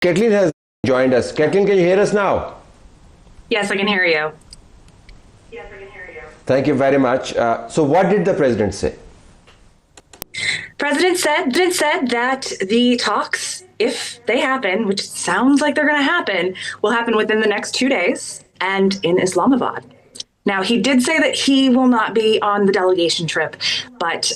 Kathleen has joined us. Kathleen, can you hear us now? Yes, I can hear you. Thank you very much. So what did the president say? President said that the talks, if they happen, which sounds like they're going to happen, will happen within the next 2 days and in Islamabad. Now, he did say that he will not be on the delegation trip, but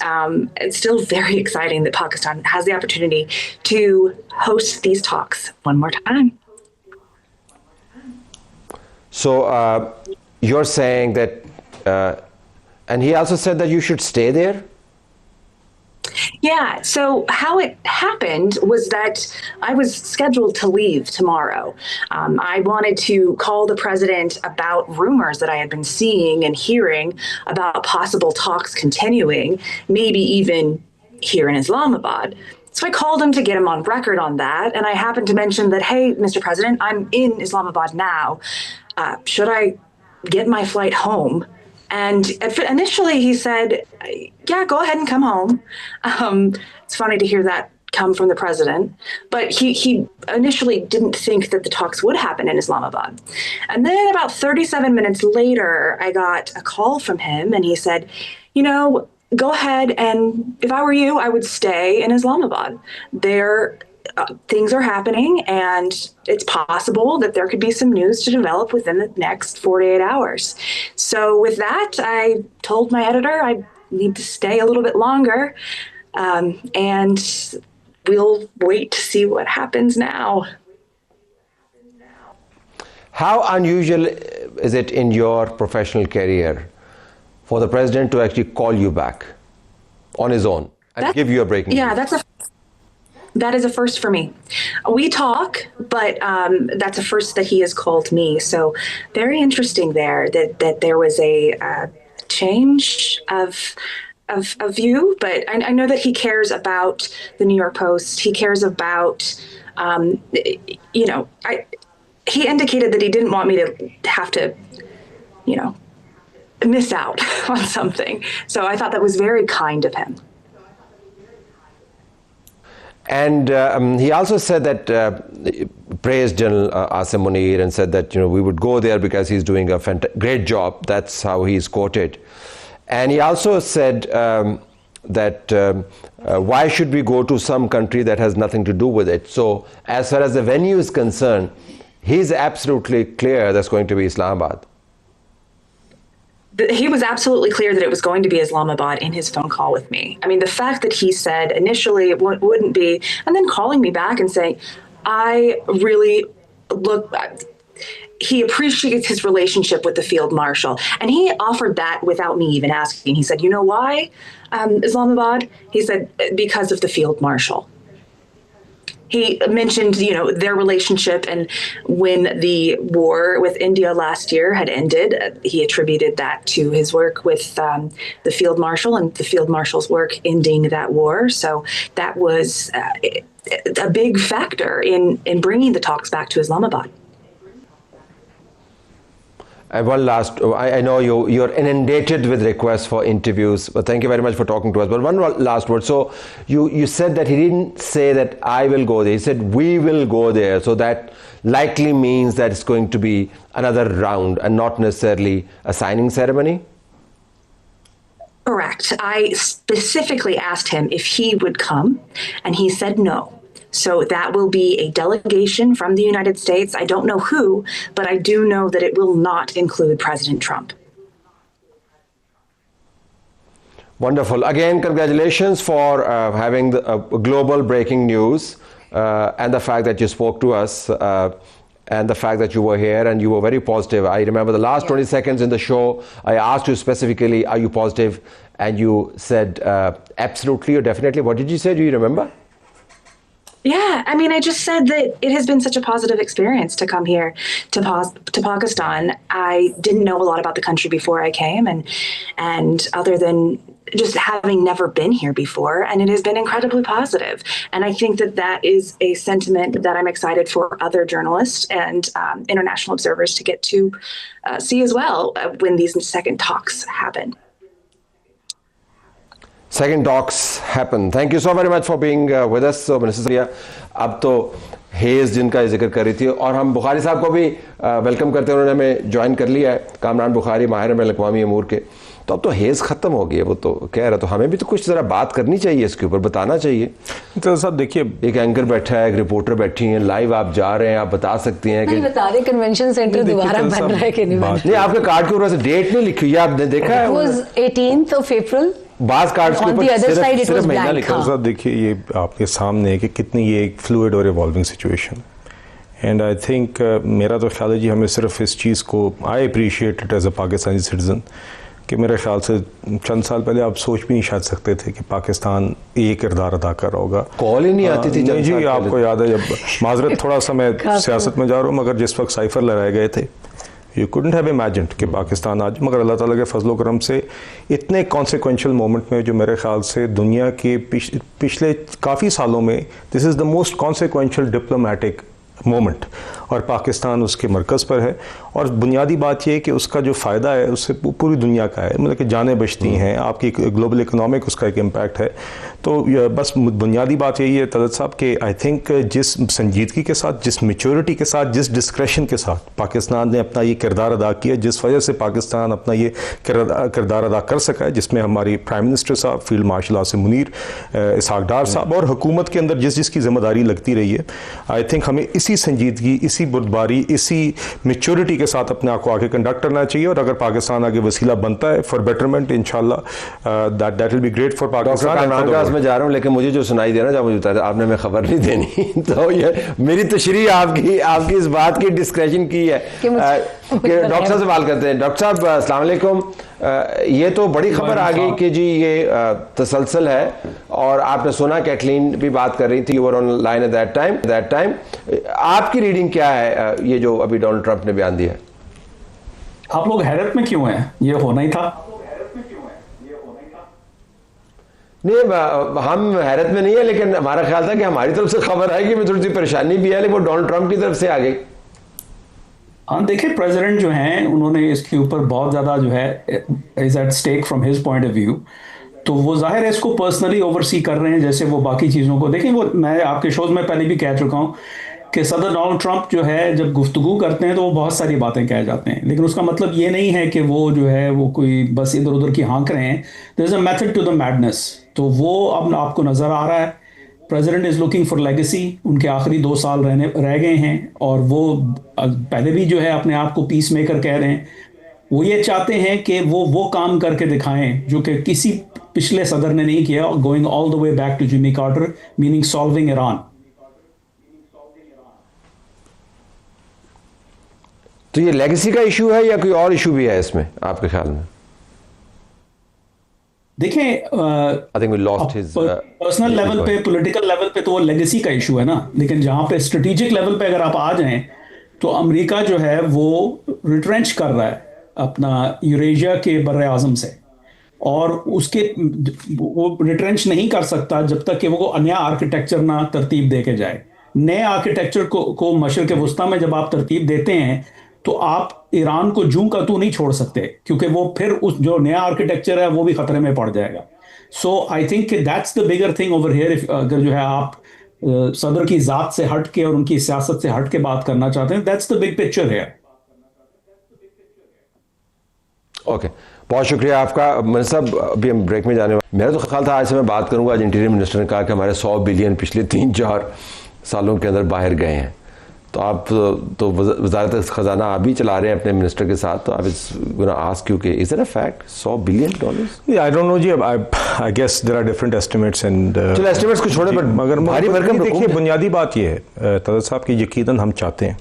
it's still very exciting that Pakistan has the opportunity to host these talks one more time. So you're saying that, and he also said that you should stay there? Yeah, so how it happened was that I was scheduled to leave tomorrow. I wanted to call the president about rumors that I had been seeing and hearing about possible talks continuing, maybe even here in Islamabad. So I called him to get him on record on that. And I happened to mention that, hey, Mr. President, I'm in Islamabad now. Should I get my flight home? And initially he said, yeah, go ahead and come home. It's funny to hear that come from the president, but he initially didn't think that the talks would happen in Islamabad. And then about 37 minutes later, I got a call from him and he said, go ahead, and if I were you, I would stay in Islamabad. Things are happening, and it's possible that there could be some news to develop within the next 48 hours. So with that, I told my editor I need to stay a little bit longer, and we'll wait to see what happens now. How unusual is it in your professional career for the president to actually call you back on his own and give you a breaking news? Yeah, that is a first for me. We talk, but that's a first that he has called me. So very interesting there that there was a change of view. But I know that he cares about the New York Post. He cares about, he indicated that he didn't want me to have to, miss out on something. So I thought that was very kind of him. And he also said that, praised General Asim Munir and said that, we would go there because he's doing a great job. That's how he's quoted. And he also said that why should we go to some country that has nothing to do with it? So as far as the venue is concerned, he's absolutely clear that's going to be Islamabad. He was absolutely clear that it was going to be Islamabad in his phone call with me. I mean, the fact that he said initially it wouldn't be, and then calling me back and saying, he appreciates his relationship with the field marshal. And he offered that without me even asking. He said, you know why Islamabad? He said, because of the field marshal. He mentioned, their relationship, and when the war with India last year had ended, he attributed that to his work with the field marshal and the field marshal's work ending that war. So that was a big factor in bringing the talks back to Islamabad. One last, I know you're inundated with requests for interviews, but thank you very much for talking to us. But one last word. So you said that he didn't say that I will go there. He said we will go there. So that likely means that it's going to be another round and not necessarily a signing ceremony? Correct. I specifically asked him if he would come, and he said no. So that will be a delegation from the United States. I don't know who, but I do know that it will not include President Trump. Wonderful. Again, congratulations for having the global breaking news and the fact that you spoke to us and the fact that you were here and you were very positive. I remember the last 20 seconds in the show, I asked you specifically, are you positive? And you said absolutely or definitely. What did you say? Do you remember? Yeah, I mean, I just said that it has been such a positive experience to come here to Pakistan. I didn't know a lot about the country before I came, and other than just having never been here before, and it has been incredibly positive. And I think that is a sentiment that I'm excited for other journalists and international observers to get to see as well when these second talks happen. second talks happen. Thank you so very much for being with us. So Minister Saria, अब तो hedge जिनका जिक्र कर रही थी, और हम बुखारी साहब को भी वेलकम करते हैं, उन्होंने हमें ज्वाइन कर लिया है, कामरान बुखारी माहिर में अक़वामी अमूर के। तो अब तो हेज़ ख़त्म हो गई है, वो तो कह रहा, तो हमें भी तो कुछ ज़रा बात करनी चाहिए, इसके ऊपर बताना चाहिए। तो साहब देखिए, एक एंकर बैठा है, एक रिपोर्टर बैठी हैं, लाइव आप जा रहे हैं, आप बता सकती हैं कि बता रहे कन्वेंशन सेंटर दोबारा बन रहा है कि नहीं बन नहीं, आपके कार्ड के ऊपर से डेट नहीं लिखी हुई, आपने देखा है? 18th of April। बाज कार्ड्स के ऊपर सिर्फ महीना लिखा है। देखिए, ये आपके सामने है कि कितनी ये एक फ्लूइड और evolving situation, and I think मेरा तो ख्याल है जी, हमें सिर्फ इस चीज़ को, I appreciate it as a Pakistani citizen, कि मेरे ख्याल से चंद साल पहले आप सोच भी नहीं शायद सकते थे कि पाकिस्तान ये किरदार अदा कर रहा होगा। कॉल ही नहीं आती थी जी, आपको याद है, जब माजरत थोड़ा सा मैं सियासत में जा रहा हूँ, मगर जिस वक्त साइफर लड़ाए गए थे, यू कुडंट हैव इमेजिन्ड कि पाकिस्तान आज, मगर अल्लाह ताला के फजल करम से इतने कॉन्सिक्वेंशियल मोमेंट में, जो मेरे ख्याल से दुनिया के पिछले काफ़ी सालों में this is the most consequential diplomatic moment, और पाकिस्तान उसके मरकज़ पर है। और बुनियादी बात यह है कि उसका जो फ़ायदा है उससे पूरी दुनिया का है, मतलब कि जानें बचती हैं, आपकी ग्लोबल इकनॉमिक उसका एक इम्पैक्ट है। तो बस बुनियादी बात यही है तलत साहब कि आई थिंक जिस संजीदगी के साथ, जिस मेच्योरिटी के साथ, जिस डिस्क्रेशन के साथ पाकिस्तान ने अपना ये किरदार अदा किया, जिस वजह से पाकिस्तान अपना ये किरदार अदा कर सका है, जिसमें हमारी प्राइम मिनिस्टर साहब, फील्ड मार्शल आसिम मुनीर, इसहाक डार साहब, और हुकूमत के अंदर जिस जिसकी जिम्मेदारी लगती रही है, आई थिंक हमें इसी संजीदगी, इसी बुर्दबारी, इसी मेच्योरिटी के साथ अपने आप को आगे कंडक्ट करना चाहिए। और अगर पाकिस्तान आगे वसीला बनता है फॉर बेटरमेंट, इंशाल्लाह that will be great for Pakistan. मैं जा रहा हूँ, लेकिन मुझे जो सुनाई दे रहा है, जब मुझे बताया आपने मैं खबर नहीं देनी तो ये मेरी तशरीह आपकी इस बात की डिस्कशन की है कि डॉक्टर साहब से बात करते हैं। डॉक्टर साहब अस्सलाम वालेकुम। ये तो बड़ी खबर आ गई कि जी ये तसलसल है, और आपने सुना कैटलीन भी बात कर रही थी, you're on line at that time. आपकी रीडिंग क्या है ये जो अभी डोनाल्ड ट्रंप ने बयान दिया? आप लोग हैरत में क्यों हैं? ये होना ही था। नहीं, हम हैरत में नहीं है, लेकिन हमारा ख्याल था कि हमारी तरफ से खबर आएगी, में थोड़ी सी परेशानी भी है, लेकिन वो डोनाल्ड ट्रंप की तरफ से आ गई। हाँ, देखिए, प्रेसिडेंट जो हैं उन्होंने इसके ऊपर बहुत ज़्यादा जो है is at stake from his point of view, तो वो जाहिर है इसको पर्सनली ओवरसी कर रहे हैं, जैसे वो बाकी चीज़ों को देखें। वो मैं आपके शोज में पहले भी कह चुका हूँ कि सदर डोनाल्ड ट्रंप जो है जब गुफ्तगू करते हैं तो वो बहुत सारी बातें कह जाते हैं, लेकिन उसका मतलब ये नहीं है कि वो जो है वो कोई बस इधर उधर की हाँक रहे हैं। There is a method to the madness, तो वो अब आपको नज़र आ रहा है। President is looking for legacy, उनके आखिरी 2 साल रह गए हैं, और वो पहले भी जो है अपने आप को पीस मेकर कह रहे हैं। वो ये चाहते हैं कि वो काम करके दिखाएं जो कि किसी पिछले सदर ने नहीं किया, going all the way back to Jimmy Carter, meaning solving Iran. तो ये लेगेसी का इशू है या कोई और इशू भी है इसमें आपके ख्याल में? देखें, I think we lost his personal level पे, पॉलिटिकल लेवल पे तो वो लेगेसी का इशू है ना, लेकिन जहां पे स्ट्रेटेजिक लेवल पे अगर आप आ जाएं तो अमेरिका जो है वो रिट्रेंच कर रहा है अपना यूरेशिया के बर्रे आज़म से, और उसके वो रिट्रेंच नहीं कर सकता जब तक कि वो नया आर्किटेक्चर ना तरतीब दे के जाए। नए आर्किटेक्चर को मशरिक़ वस्ता में जब आप तरतीब देते हैं तो आप ईरान को जूं का तू नहीं छोड़ सकते, क्योंकि वो फिर उस जो नया आर्किटेक्चर है वो भी खतरे में पड़ जाएगा। So I think that's the bigger thing over here. अगर जो है आप सदर की ज़ात से हट के और उनकी सियासत से हट के बात करना चाहते हैं, दैट्स द बिग पिक्चर है। ओके, बहुत शुक्रिया आपका। मिनिस्टर साहब, अभी हम ब्रेक में जाने वाले। मेरा तो ख्याल था आज से मैं बात करूंगा, आज इंटीरियर मिनिस्टर ने कहा कि हमारे 100 बिलियन पिछले 3-4 सालों के अंदर बाहर गए हैं। तो आप तो वज़ारत ख़जाना आप भी चला रहे हैं अपने मिनिस्टर के साथ, तो आप इस आस्क यू कि is it a fact $100 billion? I don't know जी, I guess there are different estimates, and चलो एस्टिमेट्स को छोड़े, बट मगर भारी भरकम देखिए, बुनियादी बात यह है तलत साहब कि यकीनन हम चाहते हैं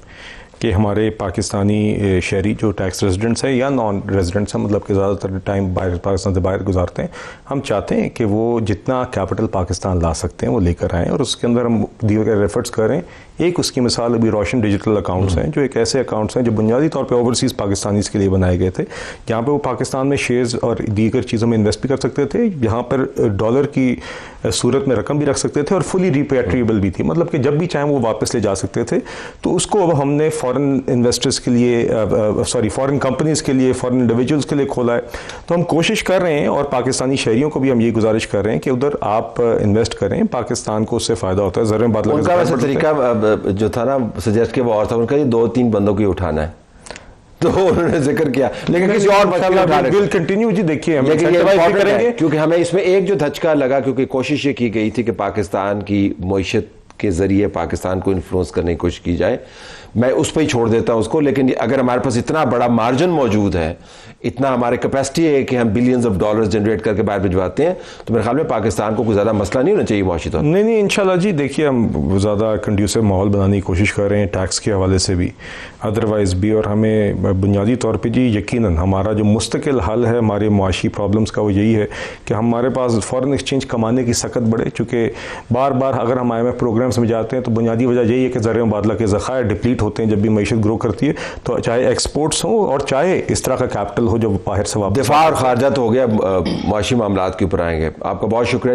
कि हमारे पाकिस्तानी शहरी जो टैक्स रेजिडेंट्स हैं या नॉन रेजिडेंट्स हैं, मतलब कि ज़्यादातर टाइम पाकिस्तान से बाहर गुजारते हैं, हम चाहते हैं कि वो जितना कैपिटल पाकिस्तान ला सकते हैं वो लेकर आएँ, और उसके अंदर हम दिए गए एफर्ट्स करें एक उसकी मिसाल अभी रोशन डिजिटल अकाउंट्स हैं, जो एक ऐसे अकाउंट्स हैं जो बुनियादी तौर पे ओवरसीज़ पाकिस्तानीज़ के लिए बनाए गए थे, जहाँ पे वो पाकिस्तान में शेयर्स और दीगर चीज़ों में इन्वेस्ट भी कर सकते थे, यहाँ पर डॉलर की सूरत में रकम भी रख सकते थे और फुली रिपेट्रिएबल भी थी, मतलब कि जब भी चाहें वो वापस ले जा सकते थे। तो उसको अब हमने फॉरेन इन्वेस्टर्स के लिए फॉरेन कंपनीज़ के लिए, फॉरेन इंडिविजुअल्स के लिए खोला है। तो हम कोशिश कर रहे हैं और पाकिस्तानी शहरियों को भी हम ये गुजारिश कर रहे हैं कि उधर आप इन्वेस्ट करें, पाकिस्तान को उससे फ़ायदा होता है। ज़र में बात उनका वैसे तरीका जो था ना सजेस्ट किया वो और था, उनका ये 2-3 बंदों को ही उठाना है, तो उन्होंने जिक्र किया, लेकिन किसी और विल कंटिन्यू जी। देखिए हम करेंगे क्योंकि हमें इसमें एक जो धचका लगा, क्योंकि कोशिश ये की गई थी कि पाकिस्तान की मईशत के जरिए पाकिस्तान को इन्फ्लुएंस करने की कोशिश की जाए। मैं उस पर ही छोड़ देता हूं उसको, लेकिन अगर हमारे पास इतना बड़ा मार्जिन मौजूद है, इतना हमारे कैपेसिटी है कि हम बिलियंस ऑफ डॉलर्स जनरेट करके बाहर भिजवाते हैं, तो मेरे ख्याल में पाकिस्तान को कोई ज़्यादा मसला नहीं होना चाहिए मुआशी तौर पर। नहीं इंशाल्लाह जी। देखिए हम ज़्यादा कंड्यूसिव माहौल बनाने की कोशिश कर रहे हैं टैक्स के हवाले से भी, अदरवाइज़ भी। और हमें बुनियादी तौर पर जी यकीनन हमारा जो मुस्तकिल हल है हमारे मुआशी प्रॉब्लम्स का वो यही है कि हमारे पास फ़ॉरेन एक्सचेंज कमाने की सकत बढ़े। चूँकि बार बार अगर हम IMF प्रोग्राम्स में जाते हैं तो बुनियादी वजह यही है कि ज़र मुबादला के ज़खायर डिप्लीट होते हैं जब भी मईशत ग्रो करती है, तो चाहे एक्सपोर्ट्स हो और चाहे इस तरह का कैपिटल हो जो बाहर से वापस। दिफा और खारजा तो हो गया, मुआशी मामलात के ऊपर आएंगे। आपका बहुत शुक्रिया।